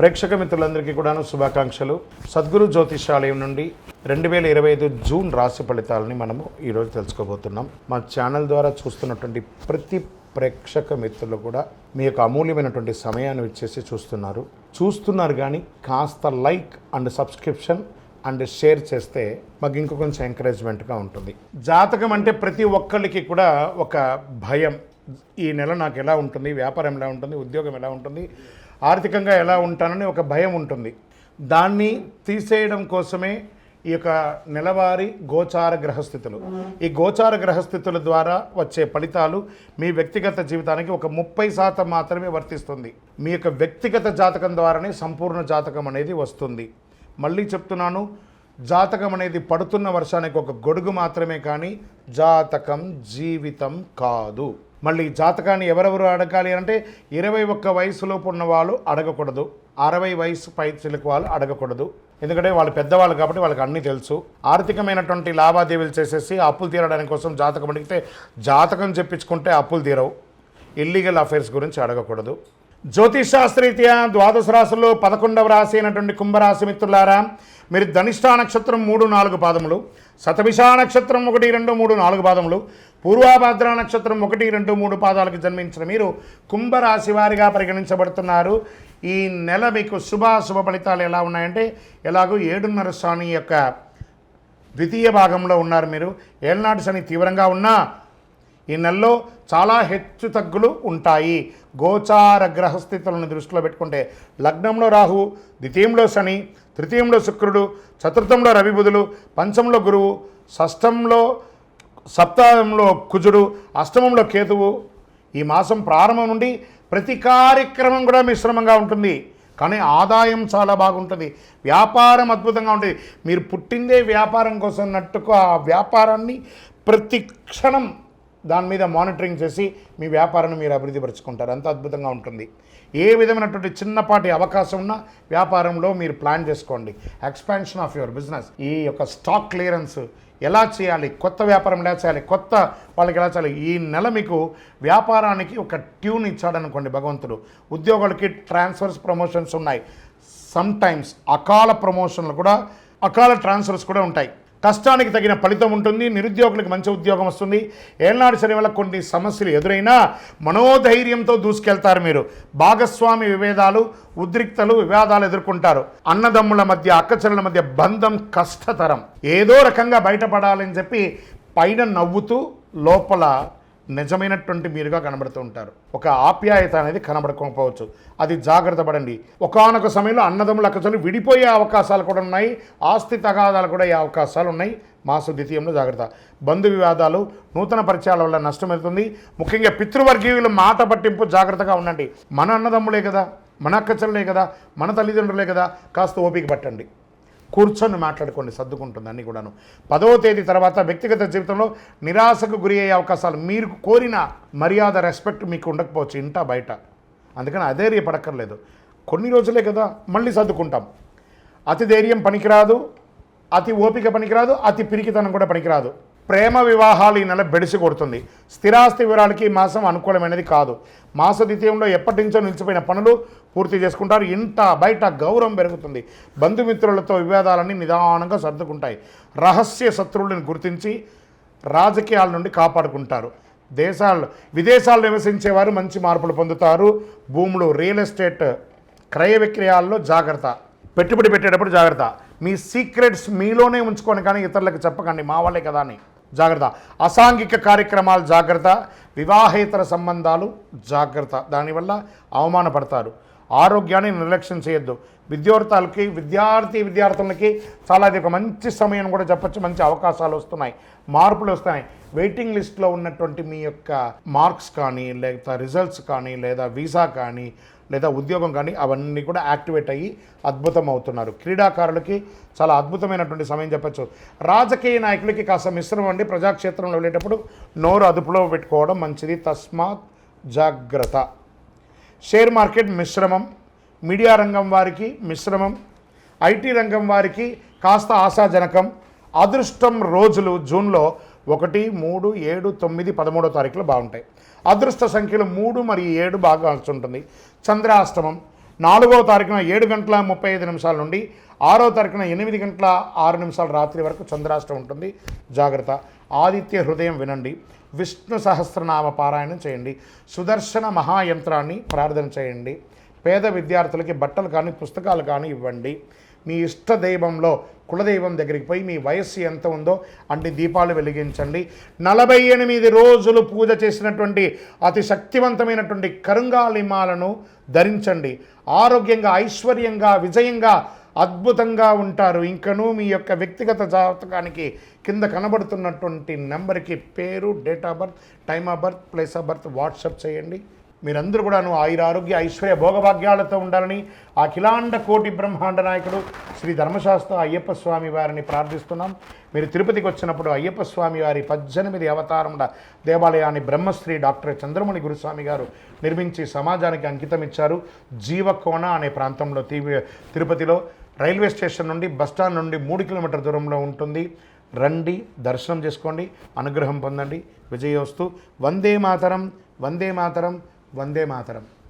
ప్రేక్షక మిత్రులందరికీ కూడాను శుభాకాంక్షలు. సద్గురు జ్యోతిషాలయం నుండి 2025 జూన్ రాశి ఫలితాలని మనము ఈరోజు తెలుసుకోబోతున్నాం. మా ఛానల్ ద్వారా చూస్తున్నటువంటి ప్రతి ప్రేక్షక మిత్రులు కూడా మీ యొక్క అమూల్యమైనటువంటి సమయాన్ని ఇచ్చేసి చూస్తున్నారు కానీ కాస్త like and subscription and share చేస్తే మాకు ఇంకో కొంచెం ఎంకరేజ్మెంట్గా ఉంటుంది. జాతకం అంటే ప్రతి ఒక్కరికి కూడా ఒక భయం. ఈ నెల నాకు ఎలా ఉంటుంది, వ్యాపారం ఎలా ఉంటుంది, ఉద్యోగం ఎలా ఉంటుంది, ఆర్థికంగా ఎలా ఉంటానని ఒక భయం ఉంటుంది. దాన్ని తీసేయడం కోసమే ఈ యొక్క నెలవారీ గోచార గ్రహస్థితులు. ఈ గోచార గ్రహస్థితుల ద్వారా వచ్చే ఫలితాలు మీ వ్యక్తిగత జీవితానికి ఒక 30% మాత్రమే వర్తిస్తుంది. మీ యొక్క వ్యక్తిగత జాతకం ద్వారానే సంపూర్ణ జాతకం అనేది వస్తుంది. మళ్ళీ చెప్తున్నాను, జాతకం అనేది పడుతున్న వర్షానికి ఒక గొడుగు మాత్రమే, కానీ జాతకం జీవితం కాదు. మళ్ళీ జాతకాన్ని ఎవరెవరు అడగాలి అంటే 21 వయసులోపు ఉన్న వాళ్ళు అడగకూడదు, 60 వయసు పై చిలుకు వాళ్ళు అడగకూడదు. ఎందుకంటే వాళ్ళు పెద్దవాళ్ళు కాబట్టి వాళ్ళకి అన్నీ తెలుసు. ఆర్థికమైనటువంటి లావాదేవీలు చేసేసి అప్పులు తీరడానికి కోసం జాతకం అడిగితే జాతకం చెప్పించుకుంటే అప్పులు తీరవు. ఇల్లీగల్ అఫైర్స్ గురించి అడగకూడదు. జ్యోతిషాస్త్రరీత్యా ద్వాదశ రాశుల్లో 11వ రాశి అయినటువంటి కుంభరాశి మిత్రులారా, మీరు ధనిష్టా నక్షత్రం 3-4 పాదములు, శతభిషా నక్షత్రం 1-2-3-4 పాదములు, పూర్వాభాద్ర నక్షత్రం 1-2-3 పాదాలకు జన్మించిన మీరు కుంభరాశి వారిగా పరిగణించబడుతున్నారు. ఈ నెల మీకు శుభ ఫలితాలు ఎలా ఉన్నాయంటే, ఎలాగో 7.5 శని యొక్క ద్వితీయ భాగంలో ఉన్నారు మీరు. ఏళ్ళనాటి శని తీవ్రంగా ఉన్నా ఈ నెలలో చాలా హెచ్చు తగ్గులు ఉంటాయి. గోచార గ్రహస్థితులను దృష్టిలో పెట్టుకుంటే లగ్నంలో రాహు, ద్వితీయంలో శని, తృతీయంలో శుక్రుడు, చతుర్థంలో రవి బుధులు, పంచమంలో గురువు, షష్టంలో సప్తమంలో కుజుడు, అష్టమంలో కేతువు. ఈ మాసం ప్రారంభం నుండి ప్రతి కార్యక్రమం కూడా మిశ్రమంగా ఉంటుంది, కానీ ఆదాయం చాలా బాగుంటుంది. వ్యాపారం అద్భుతంగా ఉంటుంది. మీరు పుట్టిందే వ్యాపారం కోసం అన్నట్టుకు ఆ వ్యాపారాన్ని ప్రతి క్షణం దాని మీద మానిటరింగ్ చేసి మీ వ్యాపారాన్ని మీరు అభివృద్ధి పరుచుకుంటారు. అంత అద్భుతంగా ఉంటుంది. ఏ విధమైనటువంటి చిన్నపాటి అవకాశం ఉన్న వ్యాపారంలో మీరు ప్లాన్ చేసుకోండి. ఎక్స్పాన్షన్ ఆఫ్ యువర్ బిజినెస్, ఈ యొక్క స్టాక్ క్లియరెన్స్ ఎలా చేయాలి, కొత్త వ్యాపారం ఎలా చేయాలి, కొత్త వాళ్ళకి ఎలా చేయాలి. ఈ నెల మీకు వ్యాపారానికి ఒక ట్యూన్ ఇచ్చాడనుకోండి భగవంతుడు. ఉద్యోగులకి ట్రాన్స్ఫర్స్, ప్రమోషన్స్ ఉన్నాయి. సమ్ టైమ్స్ అకాల ప్రమోషన్లు కూడా, అకాల ట్రాన్స్ఫర్స్ కూడా ఉంటాయి. కష్టానికి తగిన ఫలితం ఉంటుంది. నిరుద్యోగులకు మంచి ఉద్యోగం వస్తుంది. ఏళ్ళనాడు శని వల్ల కొన్ని సమస్యలు ఎదురైనా మనోధైర్యంతో దూసుకెళ్తారు మీరు. భాగస్వామి విభేదాలు, ఉద్రిక్తలు, వివాదాలు ఎదుర్కొంటారు. అన్నదమ్ముల మధ్య, అక్కచెల్లెల మధ్య బంధం కష్టతరం. ఏదో రకంగా బయటపడాలని చెప్పి పైన నవ్వుతూ లోపల నిజమైనటువంటి మీరుగా కనబడుతూ ఉంటారు. ఒక ఆప్యాయత అనేది కనబడకపోవచ్చు, అది జాగ్రత్త పడండి. ఒకానొక సమయంలో అన్నదమ్ముల అక్కచెల్లెలు విడిపోయే అవకాశాలు కూడా ఉన్నాయి. ఆస్తి తగాదాలు కూడా అయ్యే అవకాశాలు ఉన్నాయి. మాస ద్వితీయంలో జాగ్రత్త. బంధు వివాదాలు, నూతన పరిచయాల వల్ల నష్టం అవుతుంది. ముఖ్యంగా పితృవర్గీయుల మాట పట్టింపు జాగ్రత్తగా ఉండండి. మన అన్నదమ్ములే కదా, మన అక్కచెల్లెలే కదా, మన తల్లిదండ్రులే కదా, కాస్త ఓపిక పట్టండి. కూర్చొని మాట్లాడుకోండి, సర్దుకుంటుంది అన్నీ కూడాను. 10వ తేదీ తర్వాత వ్యక్తిగత జీవితంలో నిరాశకు గురి అయ్యే అవకాశాలు. మీరు కోరిన మర్యాద, రెస్పెక్ట్ మీకు ఉండకపోవచ్చు ఇంటా బయట. అందుకని అధైర్యపడక్కర్లేదు. కొన్ని రోజులే కదా, మళ్ళీ సర్దుకుంటాం. అతి ధైర్యం పనికిరాదు, అతి ఓపిక పనికిరాదు, అతి పిరికితనం కూడా పనికిరాదు. ప్రేమ వివాహాలు ఈ నెల బెడిసి కొడుతుంది. స్థిరాస్తి వివరాలకి ఈ మాసం అనుకూలమైనది కాదు. మాస ద్వితీయంలో ఎప్పటి నుంచో నిలిచిపోయిన పనులు పూర్తి చేసుకుంటారు. ఇంట బయట గౌరవం పెరుగుతుంది. బంధుమిత్రులతో వివాదాలన్నీ నిదానంగా సర్దుకుంటాయి. రహస్య శత్రువులను గుర్తించి రాజకీయాల నుండి కాపాడుకుంటారు. విదేశాల్లో నివసించేవారు మంచి మార్పులు పొందుతారు. భూములు, రియల్ ఎస్టేట్, క్రయ విక్రయాల్లో జాగ్రత్త. పెట్టుబడి పెట్టేటప్పుడు జాగ్రత్త. మీ సీక్రెట్స్ మీలోనే ఉంచుకొని కానీ ఇతరులకు చెప్పకండి, మా వాళ్ళే కదా అని జాగ్రత్త. అసాంఘిక కార్యక్రమాలు జాగ్రత్త. వివాహేతర సంబంధాలు జాగ్రత్త, దానివల్ల అవమానపడతారు. ఆరోగ్యాన్ని నిర్లక్ష్యం చేయొద్దు. విద్యార్థులకి చాలా అది ఒక మంచి సమయం కూడా చెప్పచ్చు. మంచి అవకాశాలు వస్తున్నాయి, మార్పులు వస్తున్నాయి. వెయిటింగ్ లిస్ట్లో ఉన్నటువంటి మీ యొక్క మార్క్స్ కానీ, లేదా రిజల్ట్స్ కానీ, లేదా వీసా కానీ, లేదా ఉద్యోగం కానీ, అవన్నీ కూడా యాక్టివేట్ అయ్యి అద్భుతం అవుతున్నారు. క్రీడాకారులకి చాలా అద్భుతమైనటువంటి సమయం చెప్పచ్చు. రాజకీయ నాయకులకి కాస్త మిశ్రమం అండి. ప్రజాక్షేత్రంలో వెళ్ళేటప్పుడు నోరు అదుపులో పెట్టుకోవడం మంచిది, తస్మాత్ జాగ్రత్త. షేర్ మార్కెట్ మిశ్రమం. మీడియా రంగం వారికి మిశ్రమం. ఐటీ రంగం వారికి కాస్త ఆశాజనకం. అదృష్టం రోజులు జూన్లో 1, 3, 7, 9, 13వ తారీఖులో బాగుంటాయి. అదృష్ట సంఖ్యలు 3 మరియు 7 బాగా ఉంటుంది. చంద్రాష్టమం 4వ తారీఖున 7:35 నుండి 6వ తారీఖున 8:06 రాత్రి వరకు చంద్రాష్టం ఉంటుంది. జాగ్రత్త. ఆదిత్య హృదయం వినండి. విష్ణు సహస్రనామ పారాయణం చేయండి. సుదర్శన మహాయంత్రాన్ని ప్రార్థన చేయండి. పేద విద్యార్థులకి బట్టలు కానీ పుస్తకాలు కానీ ఇవ్వండి. మీ ఇష్ట దైవంలో కులదైవం దగ్గరికి పోయి మీ వయస్సు ఎంత ఉందో అన్ని దీపాలు వెలిగించండి. 48 రోజులు పూజ చేసినటువంటి అతి శక్తివంతమైనటువంటి కరుంగాలిమాలను ధరించండి. ఆరోగ్యంగా, ఐశ్వర్యంగా, విజయంగా, అద్భుతంగా ఉంటారు. ఇంకనూ మీ యొక్క వ్యక్తిగత జాతకానికి కింద కనబడుతున్నటువంటి నెంబర్కి పేరు, date of birth, time of birth, place of birth WhatsApp చేయండి. మీరందరూ కూడాను ఆయురారోగ్య ఐశ్వర్య భోగభాగ్యాలతో ఉండాలని అఖిలాండ కోటి బ్రహ్మాండ నాయకుడు శ్రీ ధర్మశాస్త్ర అయ్యప్ప స్వామి వారిని ప్రార్థిస్తున్నాం. మీరు తిరుపతికి వచ్చినప్పుడు అయ్యప్ప స్వామి వారి 18 అవతారముల దేవాలయాన్ని బ్రహ్మశ్రీ డాక్టర్ చంద్రమౌళి గురుస్వామి గారు నిర్మించి సమాజానికి అంకితం ఇచ్చారు. జీవకోణ అనే ప్రాంతంలో తిరుపతిలో రైల్వే స్టేషన్ నుండి బస్టాండ్ నుండి 3 కిలోమీటర్ల దూరంలో ఉంటుంది. రండి, దర్శనం చేసుకోండి, అనుగ్రహం పొందండి. విజయోస్తు. వందే మాతరం, వందే మాతరం, వందే మాతరం.